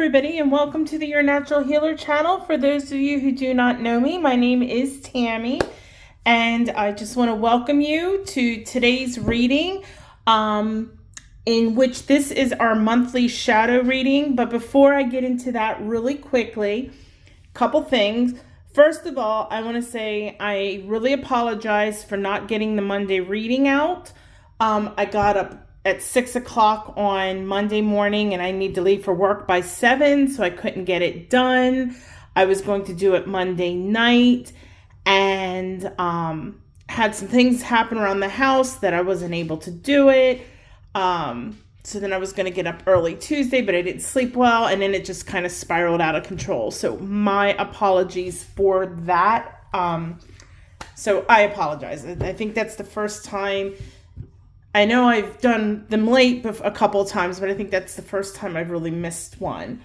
everybody, and welcome to the Your Natural Healer channel. For those of you who do not know me, my name is Tammy, and I just want to welcome you to today's reading, in which this is our monthly shadow reading. But before I get into that really quickly, a couple things. First of all, I want to say I really apologize for not getting the Monday reading out. I got up at 6 o'clock on Monday morning and I need to leave for work by 7, so I couldn't get it done. I was going to do it Monday night and had some things happen around the house that I wasn't able to do it. So then I was going to get up early Tuesday, but I didn't sleep well, and then it just kind of spiraled out of control. So my apologies for that. So I apologize. I think that's the first time. I know I've done them late a couple of times, but I think that's the first time I've really missed one.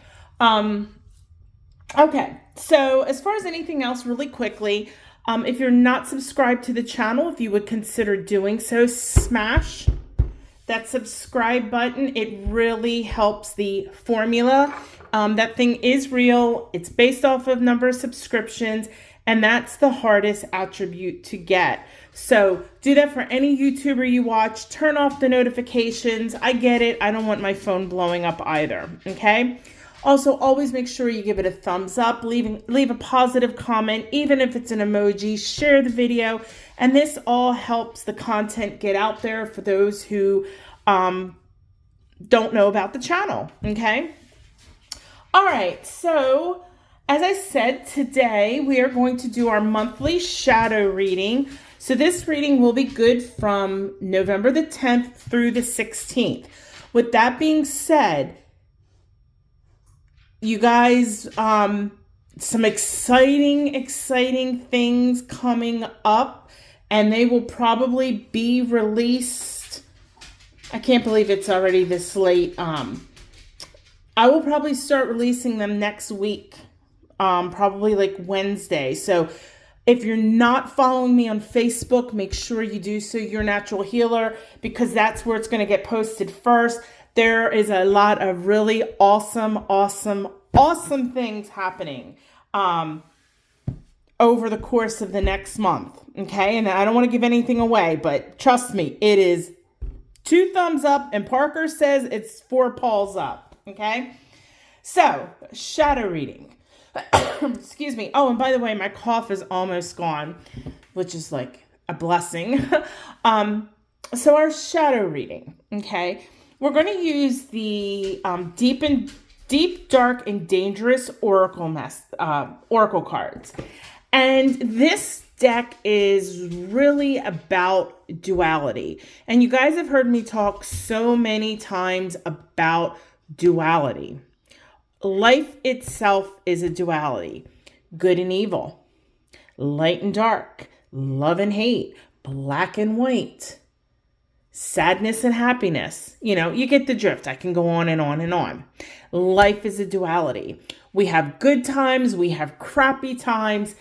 Okay, so as far as anything else, really quickly, if you're not subscribed to the channel, if you would consider doing so, smash that subscribe button. It really helps the formula. That thing is real. It's based off of number of subscriptions, and that's the hardest attribute to get. So do that for any YouTuber you watch. Turn off the notifications. I get it. I don't want my phone blowing up either. Okay. Also, always make sure you give it a thumbs up. Leave a positive comment, even if it's an emoji. Share the video. And this all helps the content get out there for those who don't know about the channel. Okay. All right. So as I said, today we are going to do our monthly shadow reading. So this reading will be good from November the 10th through the 16th. With that being said, you guys, some exciting things coming up, and they will probably be released. I can't believe it's already this late. I will probably start releasing them next week, probably like Wednesday. So if you're not following me on Facebook, make sure you do so, Your Natural Healer, because that's where it's going to get posted first. There is a lot of really awesome things happening over the course of the next month. Okay. And I don't want to give anything away, but trust me, it is 2 thumbs up, and Parker says it's 4 paws up. Okay. So shadow reading. Excuse me. Oh, and by the way, my cough is almost gone, which is like a blessing. So our shadow reading, okay, we're going to use the deep, dark, and dangerous oracle cards, and this deck is really about duality. And you guys have heard me talk so many times about duality. Life itself is a duality. Good and evil, light and dark, love and hate, black and white, sadness and happiness. You know, you get the drift. I can go on and on and on. Life is a duality. We have good times, we have crappy times,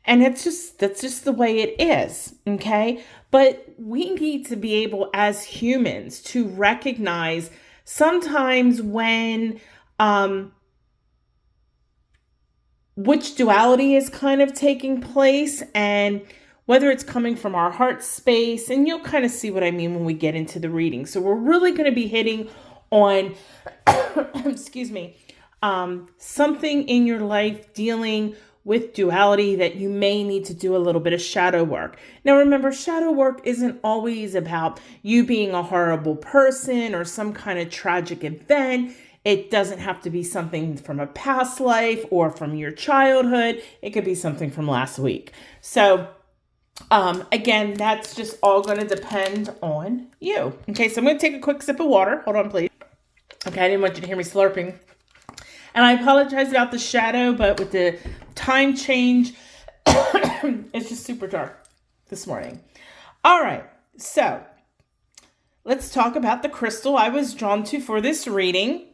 and that's just the way it is, okay? But we need to be able, as humans, to recognize sometimes when which duality is kind of taking place, and whether it's coming from our heart space, and you'll kind of see what I mean when we get into the reading. So we're really going to be hitting on, excuse me, something in your life dealing with duality that you may need to do a little bit of shadow work. Now remember, shadow work isn't always about you being a horrible person or some kind of tragic event. It doesn't have to be something from a past life or from your childhood. It could be something from last week. So again, that's just all going to depend on you. Okay, so I'm going to take a quick sip of water. Hold on, please. Okay, I didn't want you to hear me slurping. And I apologize about the shadow, but with the time change, it's just super dark this morning. All right, so let's talk about the crystal I was drawn to for this reading.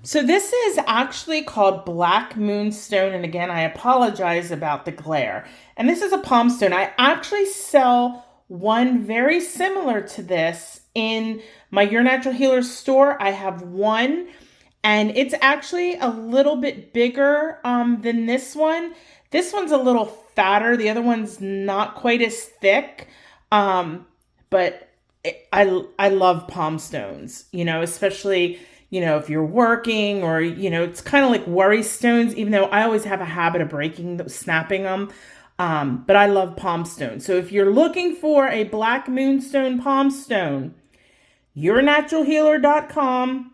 So this is actually called Black Moonstone. And again, I apologize about the glare. And this is a palm stone. I actually sell one very similar to this in my Your Natural Healer store. I have one And it's actually a little bit bigger than this one. This one's a little fatter. The other one's not quite as thick. But I love palm stones, especially, if you're working or, it's kind of like worry stones, even though I always have a habit of snapping them. But I love palm stones. So if you're looking for a black moonstone palm stone, yournaturalhealer.com.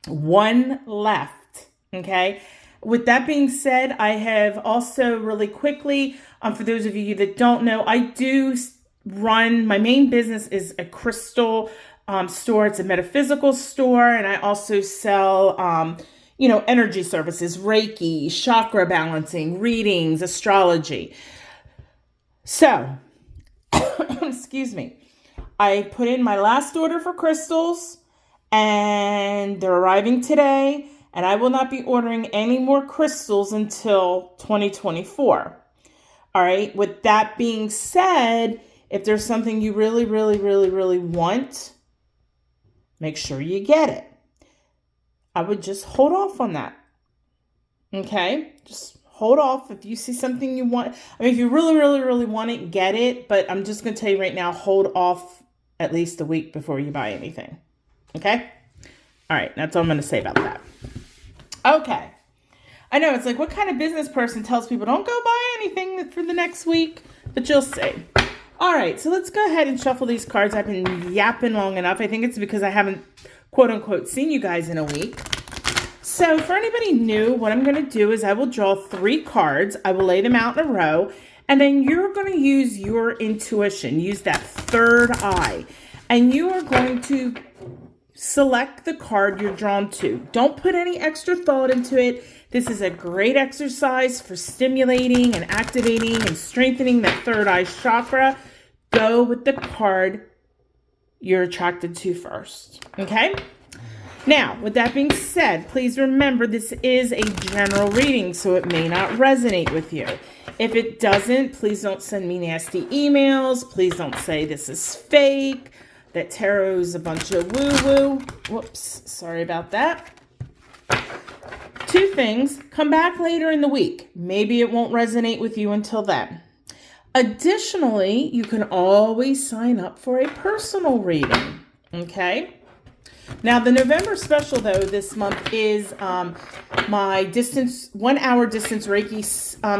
One left. Okay. With that being said, I have also really quickly, for those of you that don't know, I do run, my main business is a crystal store. It's a metaphysical store. And I also sell, energy services, Reiki, chakra balancing, readings, astrology. So, excuse me. I put in my last order for crystals and they're arriving today. And I will not be ordering any more crystals until 2024. All right. With that being said, if there's something you really, really, really, really want, make sure you get it. I would just hold off on that. Okay. Just hold off. If you see something you want, if you really, really, really want it, get it. But I'm just going to tell you right now, hold off at least a week before you buy anything. Okay. All right. That's all I'm going to say about that. Okay. I know it's like, what kind of business person tells people don't go buy anything for the next week? But you'll see. All right. So let's go ahead and shuffle these cards. I've been yapping long enough. I think it's because I haven't, quote unquote, seen you guys in a week. So for anybody new, what I'm going to do is I will draw 3 cards. I will lay them out in a row. And then you're going to use your intuition. Use that third eye. And you are going to select the card you're drawn to. Don't put any extra thought into it. This is a great exercise for stimulating and activating and strengthening that third eye chakra. Go with the card you're attracted to first. Okay? Now, with that being said, please remember this is a general reading, so it may not resonate with you. If it doesn't, please don't send me nasty emails. Please don't say this is fake, that tarot's a bunch of woo-woo. Whoops, sorry about that. 2 things, come back later in the week. Maybe it won't resonate with you until then. Additionally, you can always sign up for a personal reading, okay? Now, the November special, though, this month is my 1-hour distance Reiki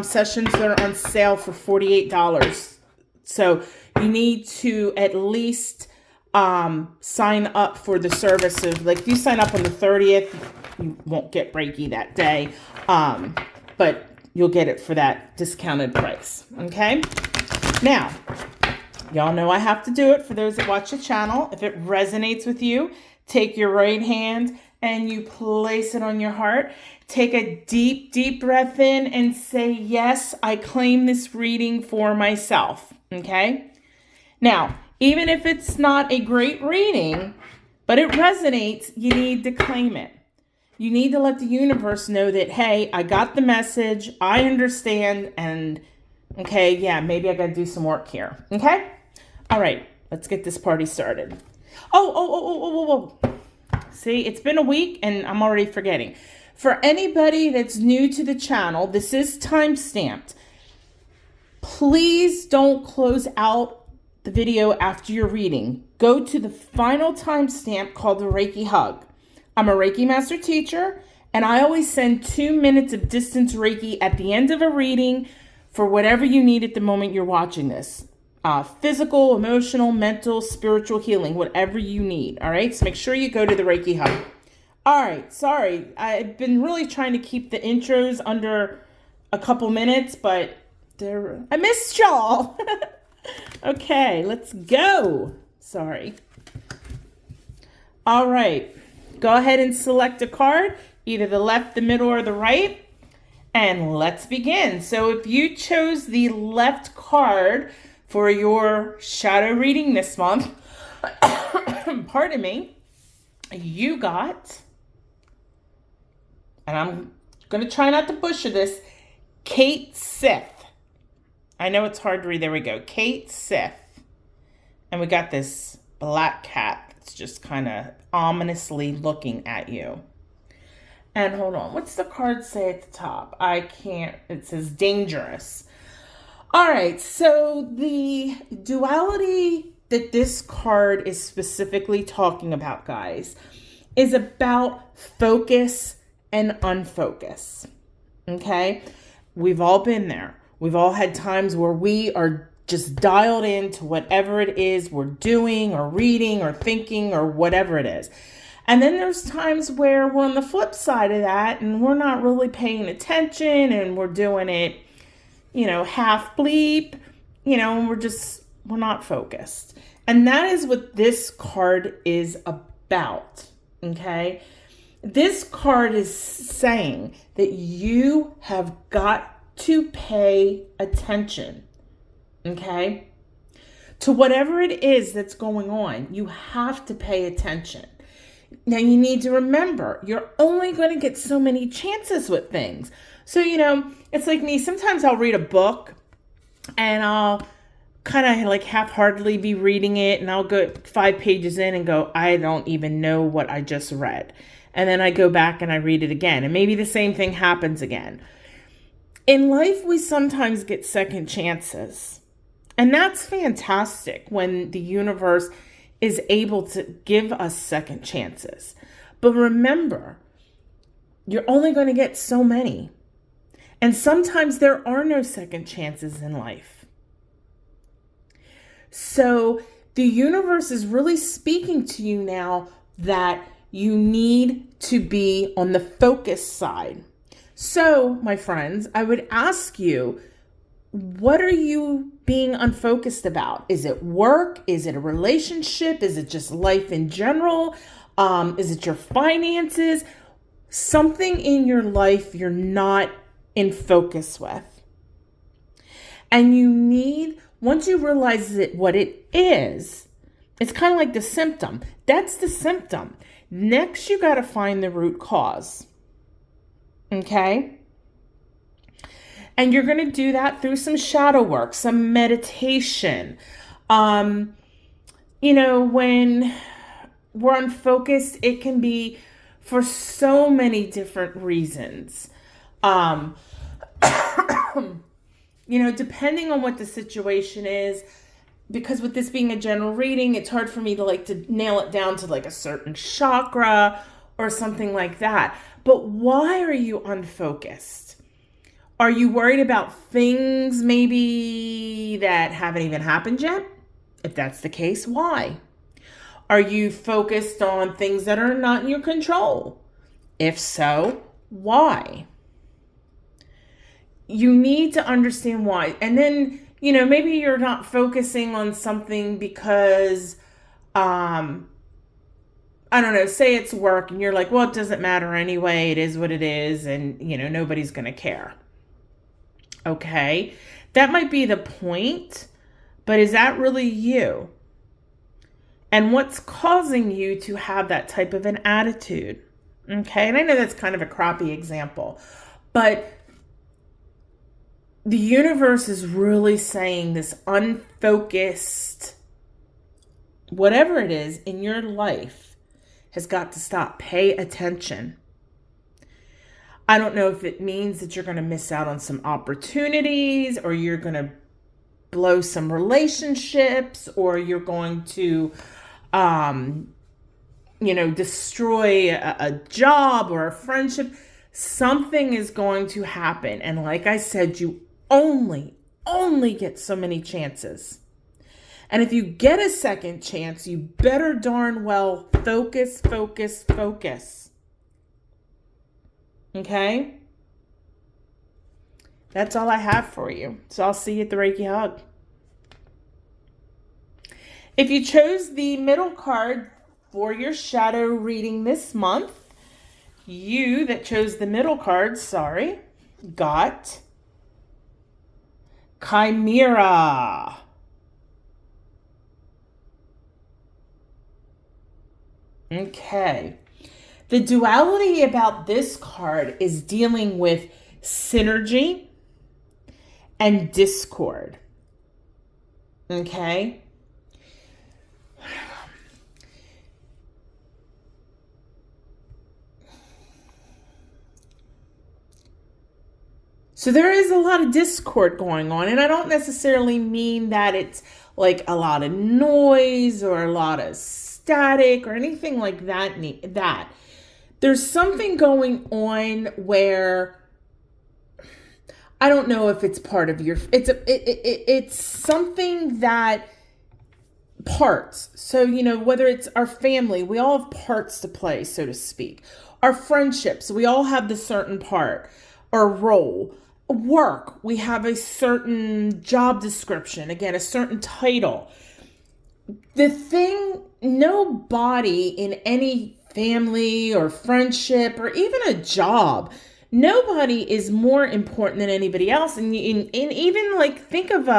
sessions that are on sale for $48. So you need to at least sign up for the service of, like, if you sign up on the 30th, you won't get Reiki that day, but you'll get it for that discounted price, okay? Now, y'all know I have to do it for those that watch the channel. If it resonates with you, take your right hand and you place it on your heart. Take a deep, deep breath in and say, yes, I claim this reading for myself, okay? Now, even if it's not a great reading, but it resonates, you need to claim it. You need to let the universe know that, hey, I got the message, I understand, and okay, yeah, maybe I got to do some work here. Okay? All right, let's get this party started. Oh. See, it's been a week and I'm already forgetting. For anybody that's new to the channel, this is time-stamped. Please don't close out the video after your reading. Go to the final timestamp called the Reiki Hug. I'm a Reiki master teacher, and I always send 2 minutes of distance Reiki at the end of a reading for whatever you need at the moment you're watching this. Physical, emotional, mental, spiritual healing, whatever you need. All right, so make sure you go to the Reiki Hug. All right, sorry. I've been really trying to keep the intros under a couple minutes, but I missed y'all. Okay, let's go. Sorry. All right. Go ahead and select a card, either the left, the middle, or the right. And let's begin. So if you chose the left card for your shadow reading this month, pardon me, you got, and I'm going to try not to butcher this, Kate Sith. I know it's hard to read. There we go. Kate Sith. And we got this black cat that's just kind of ominously looking at you. And hold on, what's the card say at the top? I can't, it says dangerous. All right, so the duality that this card is specifically talking about, guys, is about focus and unfocus. Okay? We've all been there. We've all had times where we are just dialed into whatever it is we're doing or reading or thinking or whatever it is. And then there's times where we're on the flip side of that and we're not really paying attention and we're doing it, half bleep, and we're not focused. And that is what this card is about, okay? This card is saying that you have got to pay attention, okay? To whatever it is that's going on, you have to pay attention. Now, you need to remember, you're only going to get so many chances with things. So, it's like me. Sometimes I'll read a book and I'll kind of like half-heartedly be reading it and I'll go 5 pages in and go, I don't even know what I just read. And then I go back and I read it again. And maybe the same thing happens again. In life, we sometimes get second chances. And that's fantastic when the universe is able to give us second chances. But remember, you're only going to get so many. And sometimes there are no second chances in life. So the universe is really speaking to you now that you need to be on the focus side. So, my friends, I would ask you, what are you being unfocused about? Is it work? Is it a relationship? Is it just life in general? Is it your finances? Something in your life you're not in focus with. And you need, once you realize what it is, it's kind of like the symptom. That's the symptom. Next, you got to find the root cause. Okay? And you're going to do that through some shadow work, some meditation. When we're unfocused, it can be for so many different reasons. Depending on what the situation is, because with this being a general reading, it's hard for me to nail it down to a certain chakra or something like that. But why are you unfocused? Are you worried about things maybe that haven't even happened yet? If that's the case, why? Are you focused on things that are not in your control? If so, why? You need to understand why. And then, maybe you're not focusing on something because, I don't know, say it's work and you're like, well, it doesn't matter anyway. It is what it is. And, nobody's going to care. Okay. That might be the point, but is that really you? And what's causing you to have that type of an attitude? Okay. And I know that's kind of a crappy example, but the universe is really saying this unfocused, whatever it is in your life has got to stop. Pay attention. I don't know if it means that you're going to miss out on some opportunities or you're going to blow some relationships or you're going to, destroy a job or a friendship. Something is going to happen. And like I said, you only get so many chances. And if you get a second chance, you better darn well focus. Okay? That's all I have for you. So I'll see you at the Reiki Hug. If you chose the middle card for your shadow reading this month, you that chose the middle card, got Chimera. Okay. The duality about this card is dealing with synergy and discord. Okay? So there is a lot of discord going on. And I don't necessarily mean that it's like a lot of noise or a lot of static or anything like that. There's something going on where I don't know if it's part of your, it's something that parts. So, whether it's our family, we all have parts to play, so to speak. Our friendships, we all have the certain part or role. Work, we have a certain job description, again, a certain title. The thing, nobody in any family or friendship or even a job, nobody is more important than anybody else. And even like think of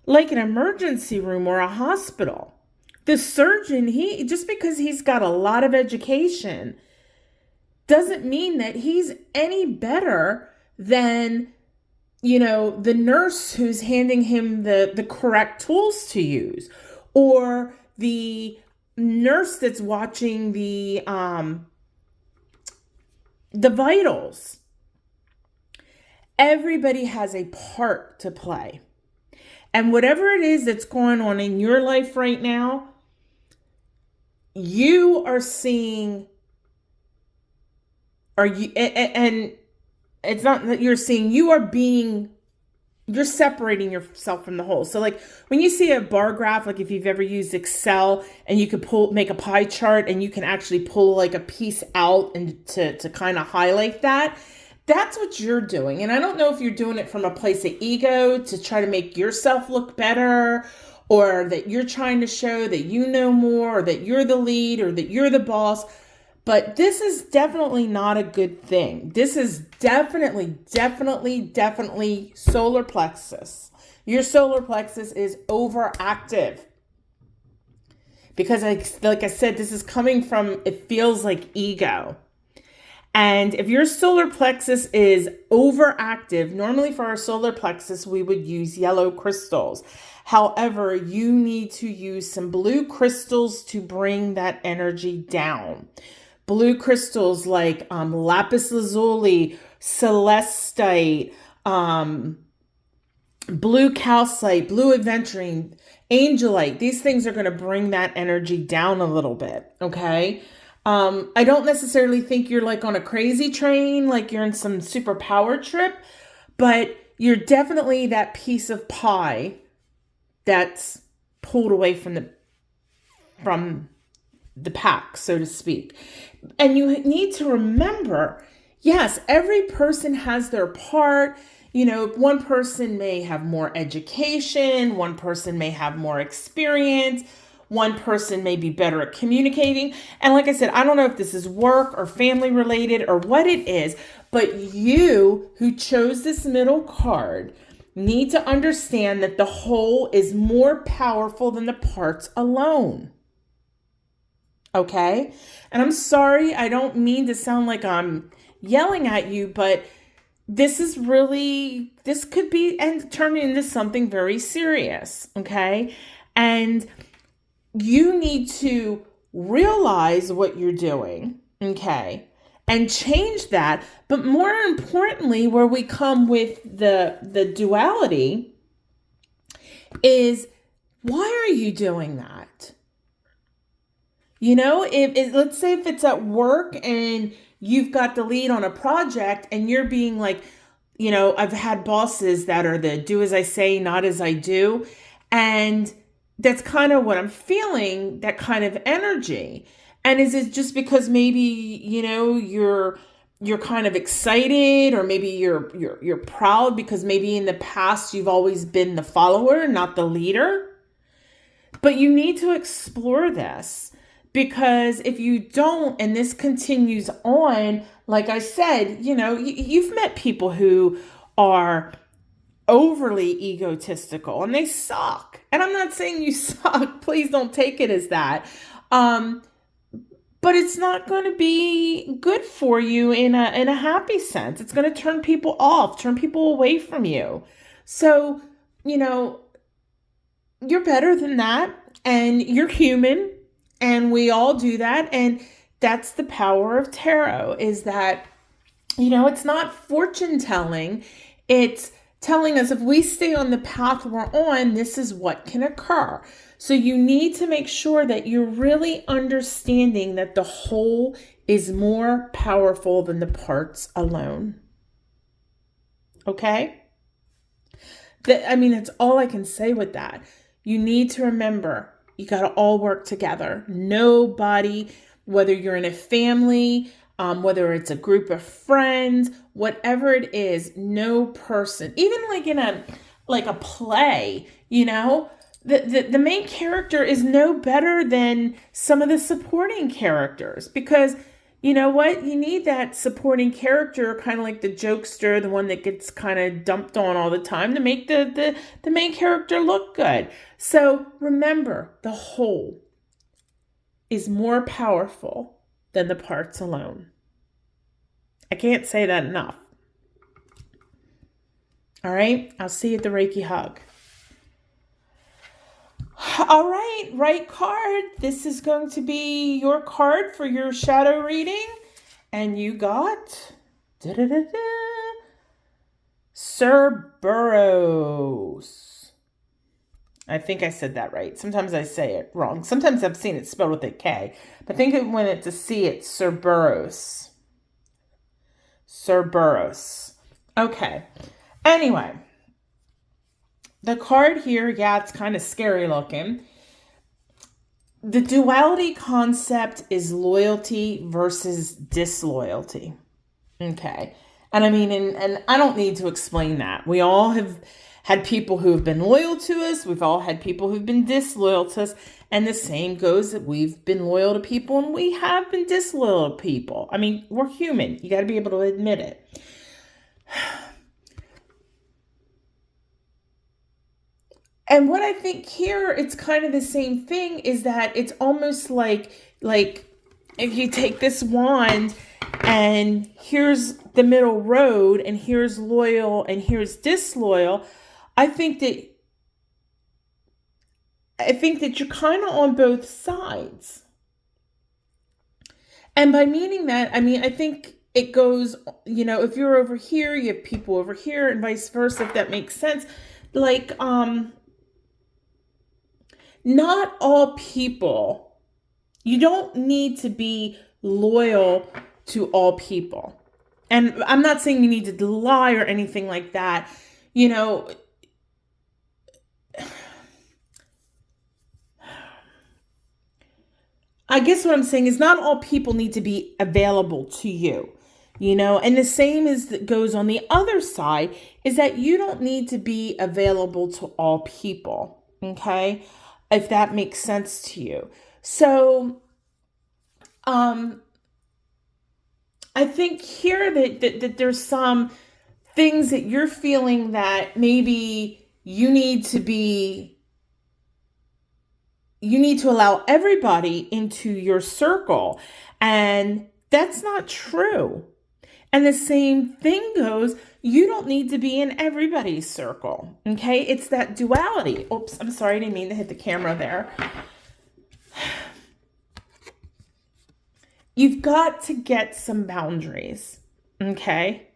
like an emergency room or a hospital. The surgeon, just because he's got a lot of education doesn't mean that he's any better than, the nurse who's handing him the correct tools to use, or the nurse that's watching the vitals. Everybody has a part to play. And whatever it is that's going on in your life right now, you are seeing, and it's not that you're seeing, you're separating yourself from the whole. So like when you see a bar graph, like if you've ever used Excel and you could make a pie chart and you can actually pull like a piece out and to kind of highlight that, that's what you're doing. And I don't know if you're doing it from a place of ego to try to make yourself look better, or that you're trying to show that you know more, or that you're the lead, or that you're the boss. But this is definitely not a good thing. This is definitely solar plexus. Your solar plexus is overactive. Because like I said, this is coming from, it feels like ego. And if your solar plexus is overactive, normally for our solar plexus, we would use yellow crystals. However, you need to use some blue crystals to bring that energy down. Blue crystals like lapis lazuli, celestite, blue calcite, blue aventurine, angelite. These things are going to bring that energy down a little bit, okay? I don't necessarily think you're like on a crazy train, like you're in some super power trip, but you're definitely that piece of pie that's pulled away from the pack, so to speak. And you need to remember, yes, every person has their part. One person may have more education, one person may have more experience, one person may be better at communicating. And like I said, I don't know if this is work or family related or what it is, but you who chose this middle card need to understand that the whole is more powerful than the parts alone. Okay? And I'm sorry, I don't mean to sound like I'm yelling at you, but this could be and turn into something very serious. Okay? And you need to realize what you're doing. Okay? And change that. But more importantly, where we come with the duality is, why are you doing that? If let's say if it's at work and you've got the lead on a project and you're being like, I've had bosses that are the do as I say, not as I do. And that's kind of what I'm feeling, that kind of energy. And is it just because maybe, you're kind of excited, or maybe you're proud because maybe in the past you've always been the follower, not the leader? But you need to explore this. Because if you don't, and this continues on, like I said, you've met people who are overly egotistical and they suck. And I'm not saying you suck. Please don't take it as that. But it's not going to be good for you in a happy sense. It's going to turn people off, turn people away from you. So, you're better than that, and you're human. And we all do that. And that's the power of tarot, is that it's not fortune telling. It's telling us if we stay on the path we're on, this is what can occur. So you need to make sure that you're really understanding that the whole is more powerful than the parts alone. Okay? That's all I can say with that. You need to remember, you got to all work together. Nobody, whether you're in a family, whether it's a group of friends, whatever it is, no person, even like in a play, the main character is no better than some of the supporting characters, because you know what? You need that supporting character, kind of like the jokester, the one that gets kind of dumped on all the time, to make the main character look good. So remember, the whole is more powerful than the parts alone. I can't say that enough. All right, I'll see you at the Reiki Hug. All right card. This is going to be your card for your shadow reading. And you got Cerberus. I think I said that right. Sometimes I say it wrong. Sometimes I've seen it spelled with a K. But I think when it's a C, it's Cerberus. Cerberus. Okay. Anyway. The card here, it's kind of scary looking. The duality concept is loyalty versus disloyalty. Okay. And and I don't need to explain that. We all have had people who have been loyal to us. We've all had people who've been disloyal to us. And the same goes that we've been loyal to people and we have been disloyal to people. We're human. You got to be able to admit it. And what I think here, it's kind of the same thing, is that it's almost like if you take this wand and here's the middle road and here's loyal and here's disloyal, I think that you're kind of on both sides. And by meaning that, I think it goes, if you're over here, you have people over here and vice versa, if that makes sense. Not all people, you don't need to be loyal to all people. And I'm not saying you need to lie or anything like that. I guess what I'm saying is not all people need to be available to you, and the same as that goes on the other side, is that you don't need to be available to all people. Okay. If that makes sense to you. So, I think here that there's some things that you're feeling that maybe you need to allow everybody into your circle. And that's not true. And the same thing goes, you don't need to be in everybody's circle, okay? It's that duality. Oops, I'm sorry, I didn't mean to hit the camera there. You've got to get some boundaries, okay?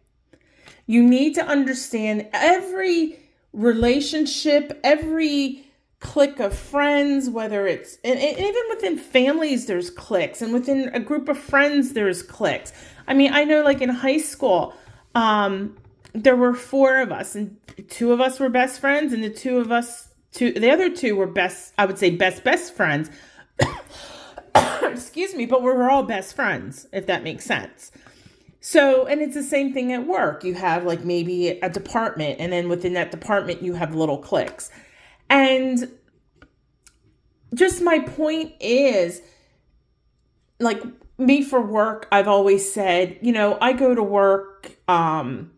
You need to understand every relationship, every clique of friends, whether it's, and even within families, there's cliques, and within a group of friends, there's cliques. I know like in high school, there were 4 of us, and 2 of us were best friends, and the other 2 were best friends. Excuse me, but we were all best friends, if that makes sense. So, and it's the same thing at work. You have like maybe a department, and then within that department, you have little cliques. And just my point is, like me for work, I've always said, I go to work, and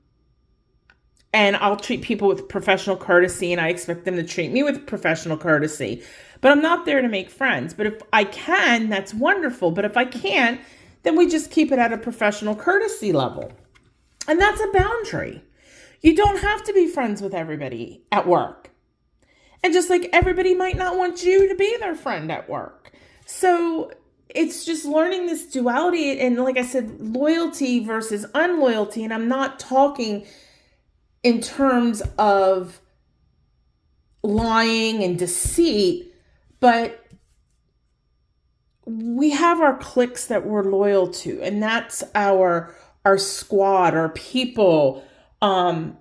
I'll treat people with professional courtesy, and I expect them to treat me with professional courtesy. But I'm not there to make friends. But if I can, that's wonderful. But if I can't, then we just keep it at a professional courtesy level. And that's a boundary. You don't have to be friends with everybody at work. And just like everybody might not want you to be their friend at work. So it's just learning this duality, and like I said, loyalty versus unloyalty. And I'm not talking in terms of lying and deceit, but we have our cliques that we're loyal to, and that's our squad, our people. And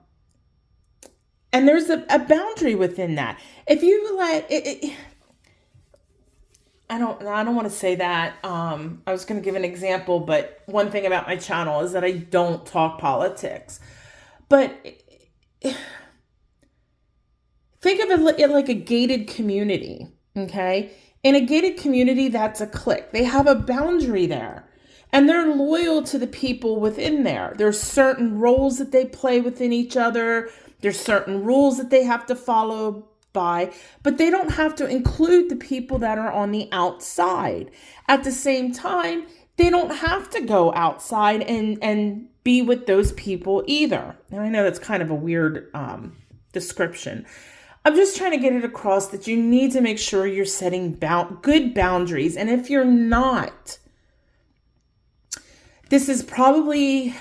there's a boundary within that. If you let it I don't want to say that. I was going to give an example, but one thing about my channel is that I don't talk politics. But think of it like a gated community, okay? In a gated community, that's a clique. They have a boundary there, and they're loyal to the people within there. There's certain roles that they play within each other. There's certain rules that they have to follow by, but they don't have to include the people that are on the outside. At the same time, they don't have to go outside and be with those people either. And I know that's kind of a weird description. I'm just trying to get it across that you need to make sure you're setting good boundaries. And if you're not, this is probably...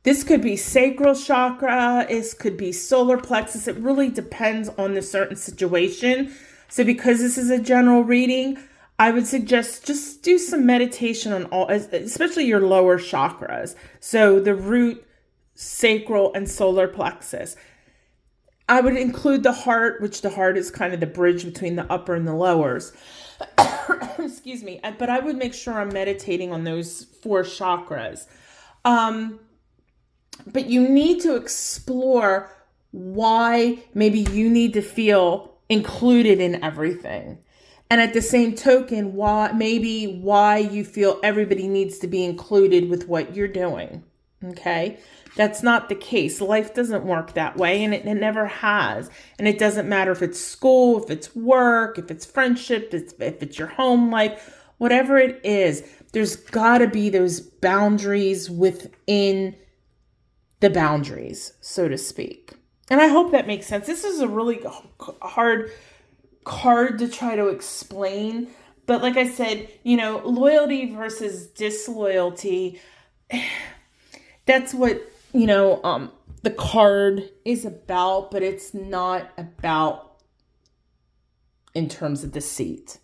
This could be sacral chakra. This could be solar plexus. It really depends on the certain situation. So because this is a general reading, I would suggest just do some meditation on all, especially your lower chakras. So the root, sacral, and solar plexus. I would include the heart, which the heart is kind of the bridge between the upper and the lowers. Excuse me. But I would make sure I'm meditating on those 4 chakras. But you need to explore why maybe you need to feel included in everything. And at the same token, why you feel everybody needs to be included with what you're doing. Okay? That's not the case. Life doesn't work that way, and it never has. And it doesn't matter if it's school, if it's work, if it's friendship, if it's your home life, whatever it is, there's got to be those boundaries within the boundaries, so to speak. And I hope that makes sense. This is a really hard card to try to explain. But like I said, loyalty versus disloyalty, that's what, the card is about, but it's not about in terms of deceit.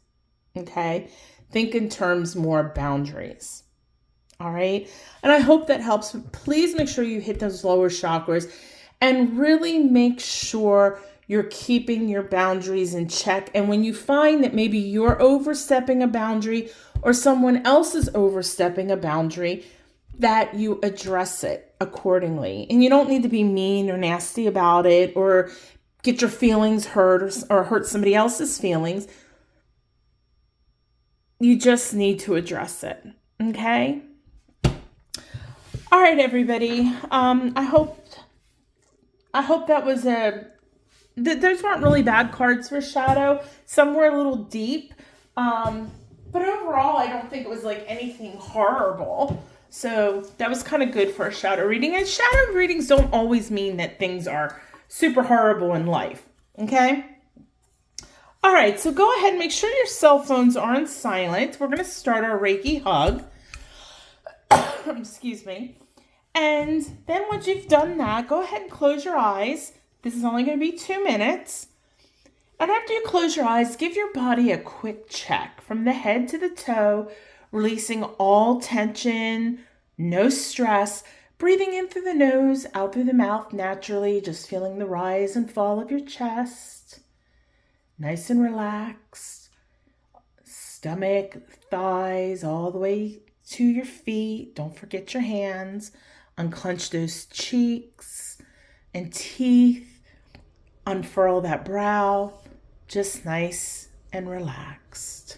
Okay? Think in terms more boundaries. All right. And I hope that helps. Please make sure you hit those lower chakras and really make sure you're keeping your boundaries in check. And when you find that maybe you're overstepping a boundary or someone else is overstepping a boundary, that you address it accordingly. And you don't need to be mean or nasty about it or get your feelings hurt or hurt somebody else's feelings. You just need to address it. Okay? All right, everybody. I hope that was those weren't really bad cards for Shadow. Some were a little deep. But overall, I don't think it was like anything horrible. So that was kind of good for a Shadow reading. And Shadow readings don't always mean that things are super horrible in life. Okay? All right, so go ahead and make sure your cell phones are on silent. We're going to start our Reiki Hug. Excuse me. And then once you've done that, go ahead and close your eyes. This is only going to be 2 minutes. And after you close your eyes, give your body a quick check from the head to the toe, releasing all tension, no stress, breathing in through the nose, out through the mouth naturally, just feeling the rise and fall of your chest. Nice and relaxed. Stomach, thighs, all the way to your feet. Don't forget your hands. Unclench those cheeks and teeth. Unfurl that brow. Just nice and relaxed.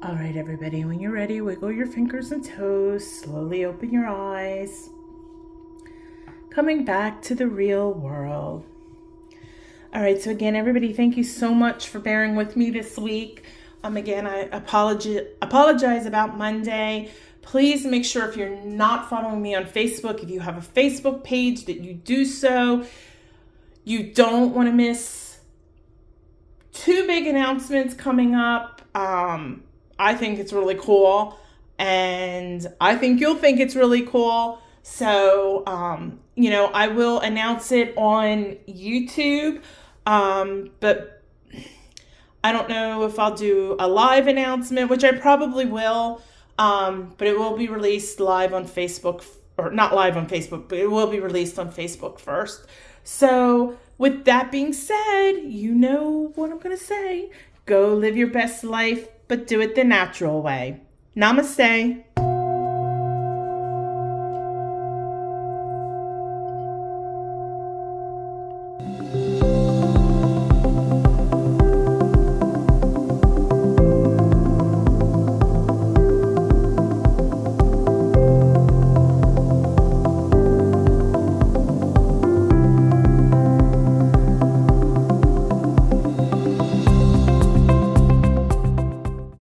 All right, everybody, when you're ready, wiggle your fingers and toes, slowly open your eyes. Coming back to the real world. All right, so again, everybody, thank you so much for bearing with me this week. Again, I apologize about Monday. Please make sure if you're not following me on Facebook, if you have a Facebook page, that you do so. You don't want to miss two big announcements coming up. I think it's really cool, and I think you'll think it's really cool. So, I will announce it on YouTube, but I don't know if I'll do a live announcement, which I probably will, but it will be released live on Facebook, or not live on Facebook, but it will be released on Facebook first. So with that being said, you know what I'm going to say. Go live your best life, but do it the natural way. Namaste.